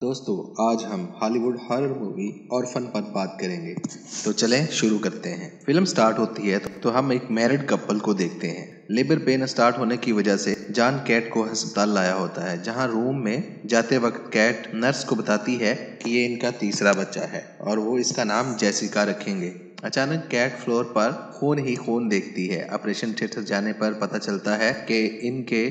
दोस्तों, आज हम हॉलीवुड हॉरर मूवी ऑर्फन पर बात करेंगे। तो चलें शुरू करते हैं। फिल्म स्टार्ट होती है तो हम एक मैरिड कपल को देखते हैं। लेबर पेन स्टार्ट होने की वजह से जॉन कैट को अस्पताल लाया होता है, जहां रूम में जाते वक्त कैट नर्स को बताती है कि ये इनका तीसरा बच्चा है और वो इसका नाम जेसिका रखेंगे। अचानक कैट फ्लोर पर खून ही खून देखती है। ऑपरेशन थिएटर जाने पर पता चलता है कि इनके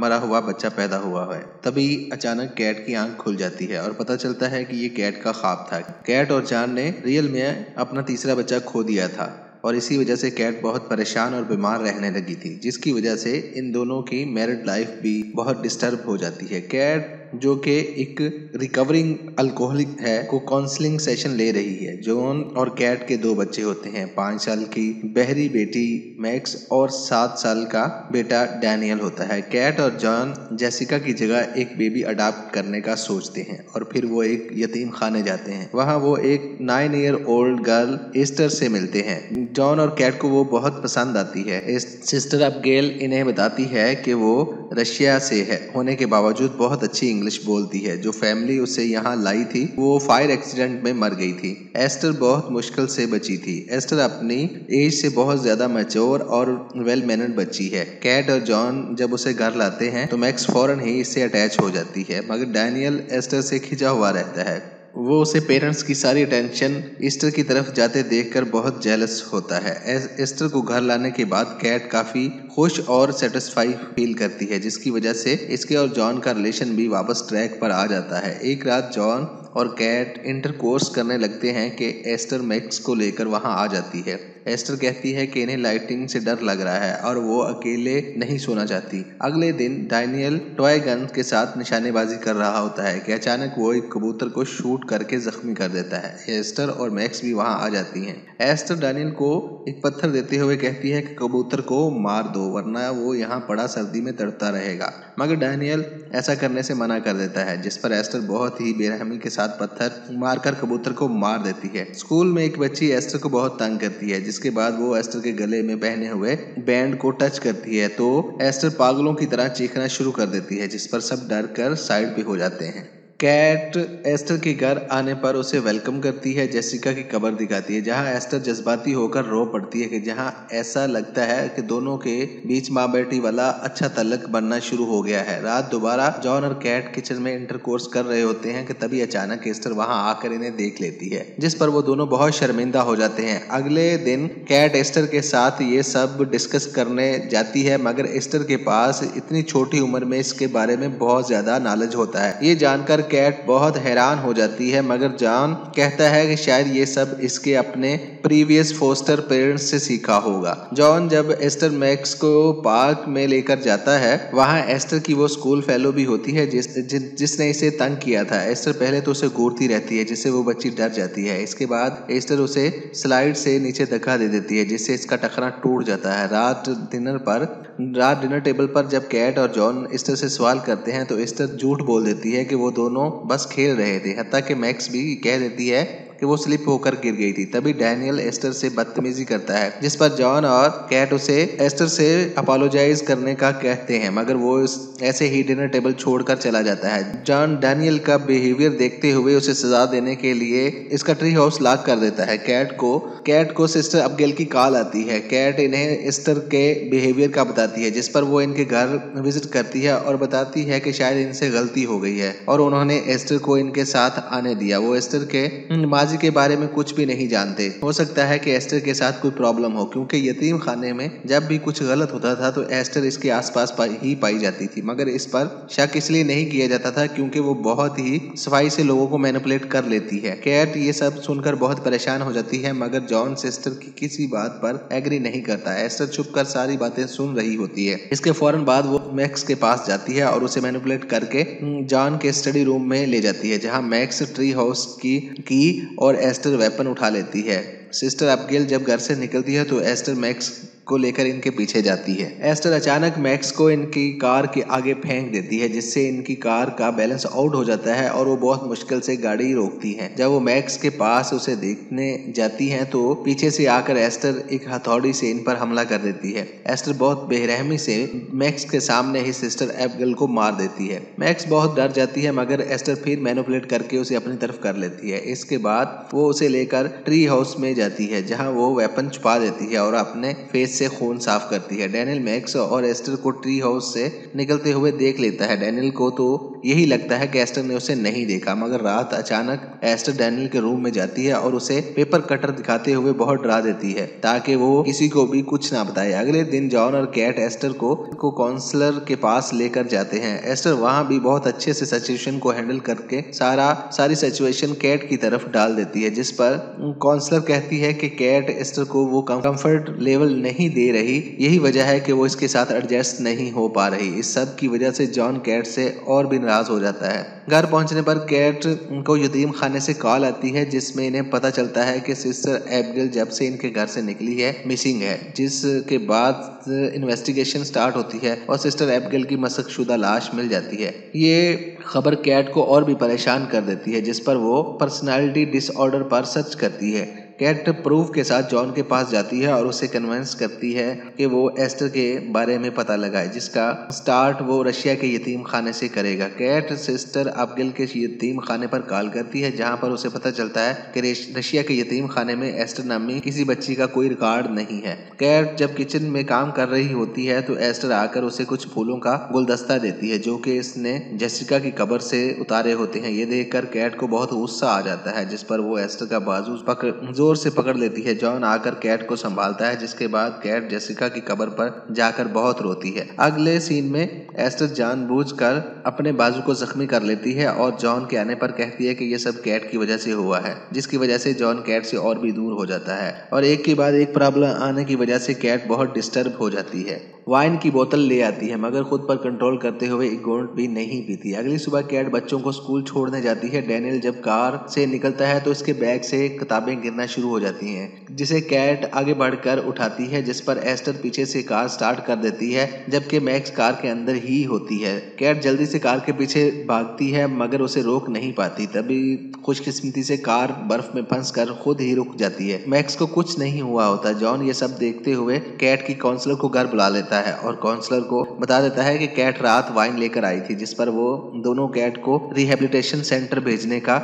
मरा हुआ बच्चा पैदा हुआ है। तभी अचानक कैट की आंख खुल जाती है और पता चलता है कि ये कैट का ख्वाब था। कैट और जॉन ने रियल में अपना तीसरा बच्चा खो दिया था और इसी वजह से कैट बहुत परेशान और बीमार रहने लगी थी, जिसकी वजह से इन दोनों की मैरिड लाइफ भी बहुत डिस्टर्ब हो जाती है। कैट जो कि एक रिकवरिंग अल्कोहलिक है को काउंसलिंग सेशन ले रही है। जॉन और कैट के दो बच्चे होते हैं, 5 साल की बहरी बेटी मैक्स और 7 साल का बेटा डैनियल होता है। कैट और जॉन जेसिका की जगह एक बेबी अडॉप्ट करने का सोचते हैं और फिर वो एक यतीम खाने जाते हैं। वहाँ वो एक 9 ईयर ओल्ड गर्ल एस्टर से मिलते हैं। जॉन और कैट को वो बहुत पसंद आती है। सिस्टर अबगेल इन्हें बताती है कि वो रशिया से है होने के बावजूद बहुत अच्छी इंग्लिश बोलती है। जो फैमिली उसे यहाँ लाई थी वो फायर एक्सीडेंट में मर गई थी। एस्टर बहुत मुश्किल से बची थी। एस्टर अपनी एज से बहुत ज्यादा मैच्योर और वेल मैनर्ड बच्ची है। कैट और जॉन जब उसे घर लाते हैं तो मैक्स फौरन ही इससे अटैच हो जाती है, मगर डैनियल एस्टर से खिंचा हुआ रहता है। वो उसे पेरेंट्स की सारी अटेंशन एस्टर की तरफ जाते देखकर बहुत जेलस होता है। एस्टर को घर लाने के बाद कैट काफी खुश और सेटिस्फाई फील करती है, जिसकी वजह से इसके और जॉन का रिलेशन भी वापस ट्रैक पर आ जाता है। एक रात जॉन और कैट इंटरकोर्स करने लगते हैं कि एस्टर मैक्स को लेकर वहां आ जाती है। एस्टर कहती है कि इन्हें लाइटिंग से डर लग रहा है और वो अकेले नहीं सोना चाहती। अगले दिन डैनियल टॉय गन के साथ निशानेबाजी कर रहा होता है कि अचानक वो एक कबूतर को शूट करके जख्मी कर देता है। एस्टर और मैक्स भी वहां आ जाती हैं। एस्टर डैनियल को एक पत्थर देते हुए कहती है कि कबूतर को मार दो वरना वो यहाँ पड़ा सर्दी में तड़पता रहेगा, मगर डैनियल ऐसा करने से मना कर देता है, जिस पर एस्टर बहुत ही बेरहमी के साथ पत्थर मारकर कबूतर को मार देती है। स्कूल में एक बच्ची एस्टर को बहुत तंग करती है, जिसके बाद वो एस्टर के गले में पहने हुए बैंड को टच करती है तो एस्टर पागलों की तरह चीखना शुरू कर देती है, जिस पर सब डर कर साइड पे हो जाते हैं। कैट एस्टर के घर आने पर उसे वेलकम करती है, जेसिका की कब्र दिखाती है जहां एस्टर जज्बाती होकर रो पड़ती है कि जहां ऐसा लगता है कि दोनों के बीच माँ बेटी वाला अच्छा तल्लक बनना शुरू हो गया है। रात दोबारा जॉन और कैट किचन में इंटरकोर्स कर रहे होते हैं कि तभी अचानक एस्टर वहां आकर इन्हें देख लेती है, जिस पर वो दोनों बहुत शर्मिंदा हो जाते हैं। अगले दिन कैट एस्टर के साथ ये सब डिस्कस करने जाती है, मगर एस्टर के पास इतनी छोटी उम्र में इसके बारे में बहुत ज्यादा नॉलेज होता है। ये जानकर कैट बहुत हैरान हो जाती है, मगर जॉन कहता है कि शायद ये सब इसके अपने प्रीवियस फोस्टर पेरेंट्स से सीखा होगा। जॉन जब एस्टर मैक्स को पार्क में लेकर जाता है, वहां एस्टर की वो स्कूल फेलो भी होती है जिसने इसे तंग किया था। एस्टर पहले तो उसे घूरती रहती है, जिससे वो बच्ची डर जाती है। इसके बाद एस्टर उसे स्लाइड से नीचे धक्का दे देती है, जिससे इसका टखना टूट जाता है। रात डिनर टेबल पर जब कैट और जॉन एस्टर से सवाल करते हैं तो एस्टर झूठ बोल देती है कि वो दोनों बस खेल रहे थे। हत्ता कि मैक्स भी कह देती है कि वो स्लिप होकर गिर गई थी। तभी डैनियल एस्टर से बदतमीजी करता है, जिस पर जॉन और कैट उसे एस्टर से अपोलोजाइज करने का कहते हैं, मगर वो ऐसे ही डिनर टेबल छोड़कर चला जाता है। जॉन डैनियल का बिहेवियर देखते हुए उसे सजा देने के लिए इसका ट्री हाउस लॉक कर देता है। कैट को सिस्टर अबगेल की कॉल आती है। कैट इन्हें एस्टर के बिहेवियर का बताती है, जिस पर वो इनके घर विजिट करती है और बताती है कि शायद इनसे गलती हो गई है और उन्होंने एस्टर को इनके साथ आने दिया। वो एस्टर के माजी के बारे में कुछ भी नहीं जानते। हो सकता है कि एस्टर के साथ कोई प्रॉब्लम हो, क्योंकि यतीम खाने में जब भी कुछ गलत होता था तो एस्टर इसके आसपास ही पाई जाती थी, मगर इस पर शक इसलिए नहीं किया जाता था क्योंकि वो बहुत ही सफाई से लोगों को मैनिपुलेट कर लेती है। कैट ये सब सुनकर बहुत परेशान हो जाती है, मगर जॉन सिस्टर की किसी बात पर एग्री नहीं करता। एस्टर चुप कर सारी बातें सुन रही होती है। इसके फौरन बाद वो मैक्स के पास जाती है और उसे मैनिपुलेट करके जॉन के स्टडी रूम में ले जाती है, जहां मैक्स ट्री हाउस की और एस्टर वेपन उठा लेती है। सिस्टर अबगेल जब घर से निकलती है तो एस्टर मैक्स को लेकर इनके पीछे जाती है। एस्टर अचानक मैक्स को इनकी कार के आगे फेंक देती है, जिससे इनकी कार का बैलेंस आउट हो जाता है और वो बहुत मुश्किल से गाड़ी रोकती है। जब वो मैक्स के पास उसे देखने जाती है तो पीछे से आकर एस्टर एक हथौड़ी से इन पर हमला कर देती है। एस्टर बहुत बेरहमी से मैक्स के सामने ही सिस्टर एबिगेल को मार देती है। मैक्स बहुत डर जाती है, मगर एस्टर फिर मैनिपुलेट करके उसे अपनी तरफ कर लेती है। इसके बाद वो उसे लेकर ट्री हाउस में जाती है, जहां वो वेपन छुपा देती है और अपने फेस से खून साफ करती है। डैनियल मैक्स और एस्टर को ट्री हाउस से निकलते हुए देख लेता है। डैनियल को तो यही लगता है कि एस्टर ने उसे नहीं देखा, मगर रात अचानक एस्टर डैनियल के रूम में जाती है और उसे पेपर कटर दिखाते हुए बहुत डरा देती है, ताकि वो किसी को भी कुछ ना बताए। अगले दिन जॉन और कैट एस्टर को काउंसलर के पास लेकर जाते हैं। एस्टर वहां भी बहुत अच्छे से सिचुएशन को हैंडल करके सारी सिचुएशन कैट की तरफ डाल देती है, जिस पर काउंसलर कहती है कि कैट एस्टर को वो कंफर्ट लेवल नहीं दे रही, यही वजह है कि वो इसके साथ एडजस्ट नहीं हो पा रही। इस सब की वजह से जॉन कैट से और भी नाराज हो जाता है। घर पहुंचने पर कैट को यतीम खाने से कॉल आती है, जिसमें इन्हें पता चलता है कि सिस्टर एबिगेल जब से इनके घर से निकली है मिसिंग है, जिसके बाद इन्वेस्टिगेशन स्टार्ट होती है और सिस्टर एबिगेल की मशकशुदा लाश मिल जाती है। ये खबर कैट को और भी परेशान कर देती है, जिस पर वो पर्सनालिटी डिसऑर्डर पर सर्च करती है। कैट प्रूफ के साथ जॉन के पास जाती है और उसे कन्विंस करती है कि वो एस्टर के बारे में पता लगाए, जिसका स्टार्ट वो रशिया के यतीम खाने से करेगा। कैट सिस्टर एबिगेल के यतीम खाने पर कॉल करती है, जहां पर उसे पता चलता है कि रशिया के यतीम खाने में एस्टर नामी किसी बच्ची का कोई रिकॉर्ड नहीं है। कैट जब किचन में काम कर रही होती है तो एस्टर आकर उसे कुछ फूलों का गुलदस्ता देती है, जो कि इसने जेसिका की कब्र से उतारे होते हैं। ये देखकर कैट को बहुत गुस्सा आ जाता है, जिस पर वो एस्टर का बाजू जोर से पकड़ लेती है। जॉन आकर कैट को संभालता है, जिसके बाद कैट जेसिका की कब्र पर जाकर बहुत रोती है। अगले सीन में एस्टर जानबूझकर अपने बाजू को जख्मी कर लेती है और जॉन के आने पर कहती है कि यह सब कैट की वजह से हुआ है, जिसकी वजह से जॉन कैट से और भी दूर हो जाता है और एक के बाद एक प्रॉब्लम आने की वजह से कैट बहुत डिस्टर्ब हो जाती है। वाइन की बोतल ले आती है, मगर खुद पर कंट्रोल करते हुए एक घूंट भी नहीं पीती। अगली सुबह कैट बच्चों को स्कूल छोड़ने जाती है। डैनियल जब कार से निकलता है तो उसके बैग से किताबें गिरना शुरू हो जाती हैं, जिसे कैट आगे बढ़कर उठाती है, जिस पर एस्टर पीछे से कार स्टार्ट कर देती है, जबकि मैक्स कार के अंदर ही होती है। कैट जल्दी से कार के पीछे भागती है, मगर उसे रोक नहीं पाती। तभी खुशकिस्मती से कार बर्फ में फंसकर खुद ही रुक जाती है। मैक्स को कुछ नहीं हुआ होता। जॉन ये सब देखते हुए कैट की काउंसलर को घर बुला लेता है और काउंसलर को बता देता है कि कैट रात वाइन लेकर आई थी, जिस पर वो दोनों कैट को रिहेबिलिटेशन सेंटर भेजने का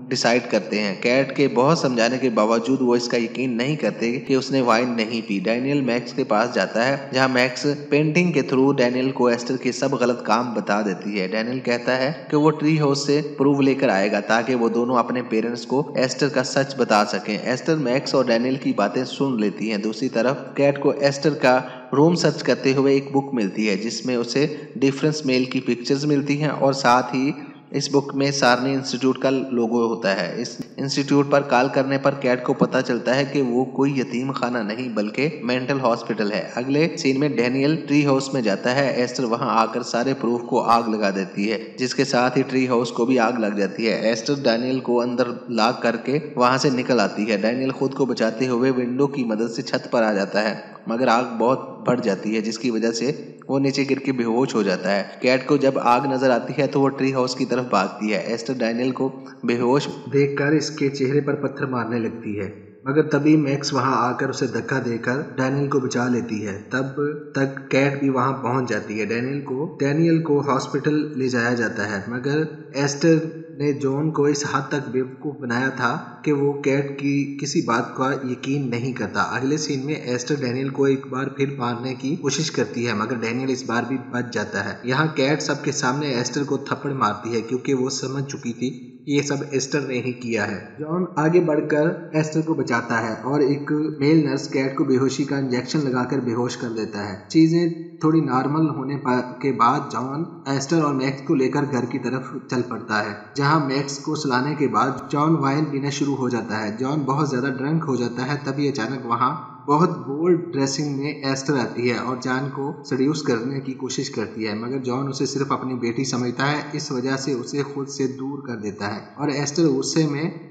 डिसाइड करते हैं। कैट के बहुत समझाने के बावजूद वो इसका यकीन नहीं करते कि उसने वाइन नहीं पी। डैनियल मैक्स के पास जाता है, जहां मैक्स पेंटिंग के थ्रू डैनियल को एस्टर के सब गलत काम बता देती है। डैनियल कहता है कि वो ट्री हाउस से प्रूफ लेकर आएगा, ताकि वो दोनों अपने पेरेंट्स को एस्टर का सच बता सकें। एस्टर मैक्स और डैनियल की बातें सुन लेती है। दूसरी तरफ कैट को एस्टर का रूम सर्च करते हुए एक बुक मिलती है, जिसमें उसे डिफरेंस मेल की पिक्चर्स मिलती हैं और साथ ही इस बुक में सारनी इंस्टीट्यूट का लोगो होता है। इस इंस्टीट्यूट पर कॉल करने पर कैट को पता चलता है कि वो कोई यतीम खाना नहीं बल्कि मेंटल हॉस्पिटल है। अगले सीन में डैनियल ट्री हाउस में जाता है। एस्टर वहां आकर सारे प्रूफ को आग लगा देती है, जिसके साथ ही ट्री हाउस को भी आग लग जाती है। एस्टर डैनियल को अंदर लॉक करके वहां से निकल आती है। डैनियल खुद को बचाते हुए विंडो की मदद से छत पर आ जाता है, मगर आग बहुत बढ़ जाती है, जिसकी वजह से वो नीचे गिर के बेहोश हो जाता है। कैट को जब आग नजर आती है तो वो ट्री हाउस की तरफ भागती है। एस्टर डैनियल को बेहोश देखकर इसके चेहरे पर पत्थर मारने लगती है, मगर तभी मैक्स वहां आकर उसे धक्का देकर डैनियल को बचा लेती है। तब तक कैट भी वहां पहुंच जाती है। डैनियल को हॉस्पिटल ले जाया जाता है, मगर एस्टर ने जॉन को इस हद तक बेवकूफ बनाया था कि वो कैट की किसी बात का यकीन नहीं करता। अगले सीन में एस्टर डैनियल को एक बार फिर मारने की कोशिश करती है, मगर डैनियल इस बार भी बच जाता है। यहाँ कैट सबके सामने एस्टर को थप्पड़ मारती है, क्योंकि वो समझ चुकी थी ये सब एस्टर ने ही किया है। जॉन आगे बढ़कर एस्टर को बचाता है और एक मेल नर्स कैट को बेहोशी का इंजेक्शन लगाकर बेहोश कर देता है। चीजें थोड़ी नॉर्मल होने के बाद जॉन एस्टर और मैक्स को लेकर घर की तरफ चल पड़ता है, जहां मैक्स को सुलाने के बाद जॉन वाइन पीना शुरू हो जाता है। जॉन बहुत ज्यादा ड्रंक हो जाता है। तभी अचानक वहां बहुत बोल्ड ड्रेसिंग में एस्टर आती है और जॉन को सड्यूस करने की कोशिश करती है, मगर जॉन उसे सिर्फ अपनी बेटी समझता है। इस वजह से उसे खुद से दूर कर देता है और एस्टर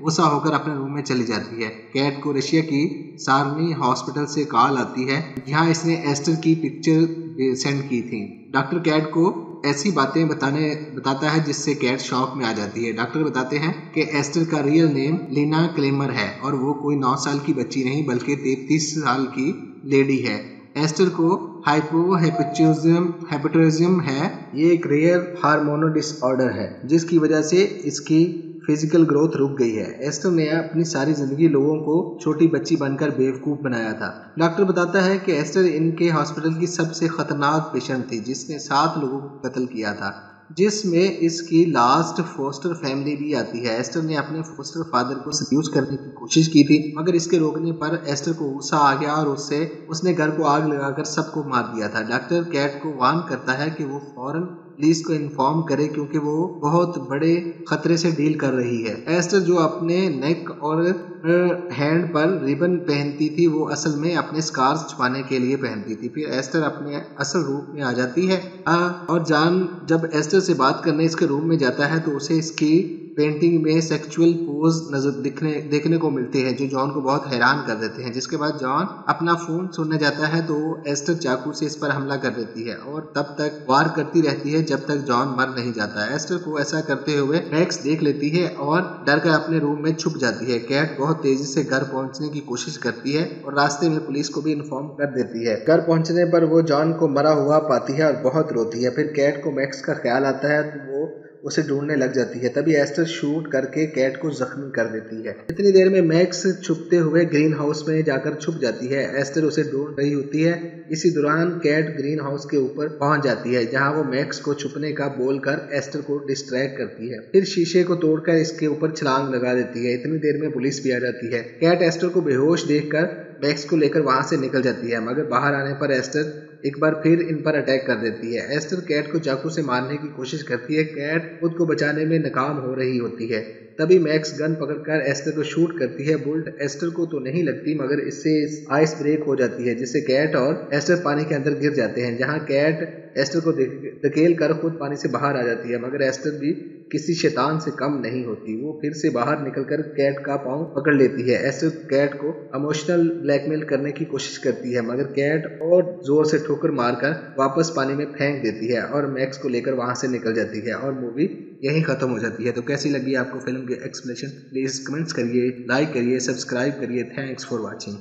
गुस्सा होकर अपने रूम में चली जाती है। कैट को रशिया की सार्नी हॉस्पिटल से कॉल आती है, जहां इसने एस्टर की पिक्चर सेंड की थी। डॉक्टर कैट को ऐसी बातें बताता है जिससे कैट शॉक में आ जाती है। डॉक्टर बताते हैं कि एस्टर का रियल नेम लीना क्लेमर है और वो कोई 9 साल की बच्ची नहीं बल्कि 33 साल की लेडी है। एस्टर को हाइपोथिरोइडिज्म है। ये एक रेयर हार्मोनल डिसऑर्डर है जिसकी वजह से इसकी फिजिकल ग्रोथ रुक गई है। एस्टर ने अपनी सारी जिंदगी लोगों को छोटी बच्ची बनकर बेवकूफ बनाया था। डॉक्टर बताता है कि एस्टर इनके हॉस्पिटल की सबसे खतरनाक पेशेंट थी जिसने 7 लोगों को कत्ल किया था, जिसमें इसकी लास्ट फोस्टर फैमिली भी आती है। एस्टर ने अपने फोस्टर फादर को सड्यूस करने की कोशिश की थी, मगर इसके रोकने पर एस्टर को गुस्सा आ गया और उसने घर को आग लगाकर सबको मार दिया था। डॉक्टर कैट को वार्न करता है कि वो फौरन पुलिस को इन्फॉर्म करे क्योंकि वो बहुत बड़े खतरे से डील कर रही है। एस्टर जो अपने नेक और हैंड पर रिबन पहनती थी वो असल में अपने स्कार्स छुपाने के लिए पहनती थी। फिर एस्टर अपने असल रूप में आ जाती है और जॉन जब एस्टर से बात करने इसके रूम में जाता है तो उसे इसकी पेंटिंग में सेक्सुअल पोज देखने को मिलते हैं जो जॉन को बहुत हैरान कर देते हैं। जिसके बाद जॉन अपना फोन सुनने जाता है तो एस्टर चाकू से इस पर हमला कर देती है और तब तक वार करती रहती है जब तक जॉन मर नहीं जाता। एस्टर को ऐसा करते हुए मैक्स देख लेती है और डर कर अपने रूम में छुप जाती है। कैट बहुत तेजी से घर पहुंचने की कोशिश करती है और रास्ते में पुलिस को भी इन्फॉर्म कर देती है। घर पहुंचने पर वो जॉन को मरा हुआ पाती है और बहुत रोती है। फिर कैट को मैक्स का ख्याल आता है तो वो उसे ढूंढने लग जाती है। तभी एस्टर शूट करके कैट को जख्मी कर देती है। इतनी देर में मैक्स छुपते हुए ग्रीन हाउस में जाकर छुप जाती है। एस्टर उसे ढूंढ रही होती है। इसी दौरान कैट ग्रीन हाउस के ऊपर पहुंच जाती है जहां वो मैक्स को छुपने का बोलकर एस्टर को डिस्ट्रैक्ट करती है। फिर शीशे को तोड़कर इसके ऊपर छलांग लगा देती है। इतनी देर में पुलिस भी आ जाती है। कैट एस्टर को बेहोश देखकर मैक्स को लेकर वहां से निकल जाती है, मगर बाहर आने पर एस्टर एक बार फिर इन पर अटैक कर देती है। एस्टर कैट को चाकू से मारने की कोशिश करती है। कैट खुद को बचाने में नाकाम हो रही होती है। तभी मैक्स गन पकड़कर एस्टर को शूट करती है। बुलेट एस्टर को तो नहीं लगती मगर इससे आइस ब्रेक हो जाती है जिससे कैट और एस्टर पानी के अंदर गिर जाते हैं, जहां कैट एस्टर को धकेल कर खुद पानी से बाहर आ जाती है। मगर एस्टर भी किसी शैतान से कम नहीं होती। वो फिर से बाहर निकलकर कैट का पांव पकड़ लेती है। एस्टर कैट को इमोशनल ब्लैकमेल करने की कोशिश करती है, मगर कैट और जोर से ठोकर मारकर वापस पानी में फेंक देती है और मैक्स को लेकर वहां से निकल जाती है और मूवी यही खत्म हो जाती है। तो कैसी लगी आपको फिल्म की एक्सप्लेनेशन? प्लीज कमेंट्स करिए, लाइक करिए, सब्सक्राइब करिए। Thanks for watching.